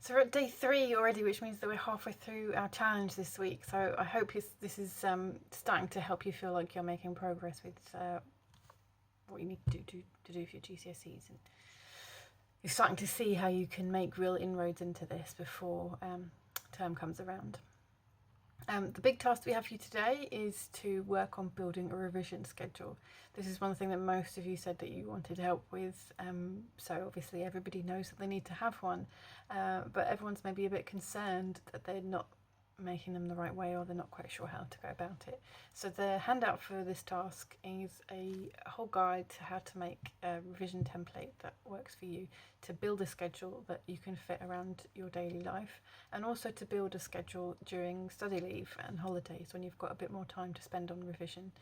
So we're at day 3 already, which means that we're halfway through our challenge this week. So I hope this is starting to help you feel like you're making progress with what you need to do for your GCSEs, and you're starting to see how you can make real inroads into this before term comes around. The big task we have for you today is to work on building a revision schedule. This is one thing that most of you said that you wanted help with, so obviously everybody knows that they need to have one, but everyone's maybe a bit concerned that they're not making them the right way, or they're not quite sure how to go about it. So the handout for this task is a whole guide to how to make a revision template that works for you, to build a schedule that you can fit around your daily life, and also to build a schedule during study leave and holidays when you've got a bit more time to spend on revision.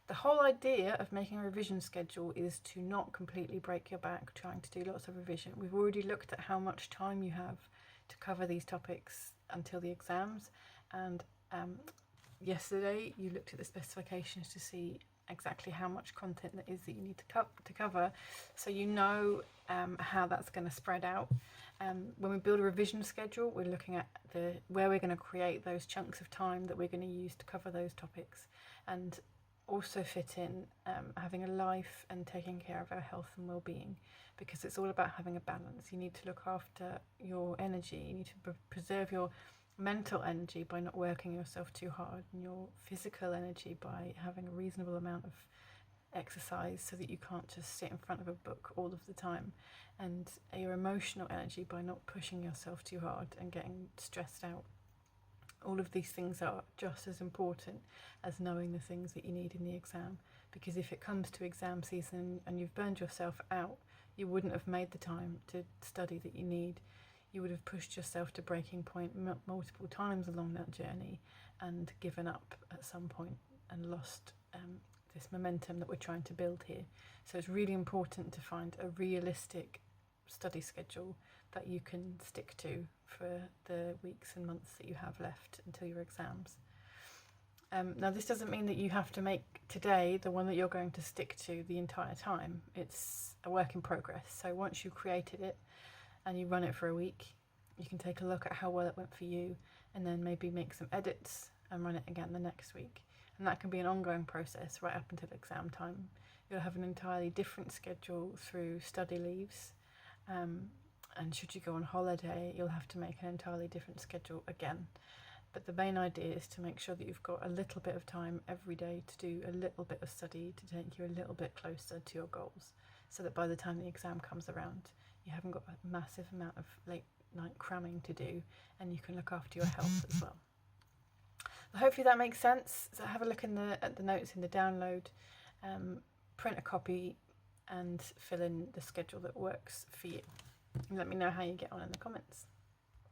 The whole idea of making a revision schedule is to not completely break your back trying to do lots of revision. We've already looked at how much time you have to cover these topics until the exams, and yesterday you looked at the specifications to see exactly how much content that is that you need to cover, so you know how that's going to spread out. When we build a revision schedule, we're looking at where we're going to create those chunks of time that we're going to use to cover those topics, and also fit in having a life and taking care of our health and well-being, because it's all about having a balance. You need to look after your energy, you need to preserve your mental energy by not working yourself too hard, and your physical energy by having a reasonable amount of exercise so that you can't just sit in front of a book all of the time, and your emotional energy by not pushing yourself too hard and getting stressed out. All of these things are just as important as knowing the things that you need in the exam, because if it comes to exam season and you've burned yourself out, you wouldn't have made the time to study that you need. You would have pushed yourself to breaking point multiple times along that journey and given up at some point and lost this momentum that we're trying to build here. So it's really important to find a realistic study schedule that you can stick to for the weeks and months that you have left until your exams. Now, this doesn't mean that you have to make today the one that you're going to stick to the entire time. It's a work in progress. So once you've created it and you run it for a week, you can take a look at how well it went for you, and then maybe make some edits and run it again the next week. And that can be an ongoing process right up until exam time. You'll have an entirely different schedule through study leaves, and should you go on holiday, you'll have to make an entirely different schedule again. But the main idea is to make sure that you've got a little bit of time every day to do a little bit of study to take you a little bit closer to your goals, so that by the time the exam comes around, you haven't got a massive amount of late night cramming to do, and you can look after your health as well. Hopefully that makes sense. So have a look at the notes in the download, print a copy, and fill in the schedule that works for you. And let me know how you get on in the comments.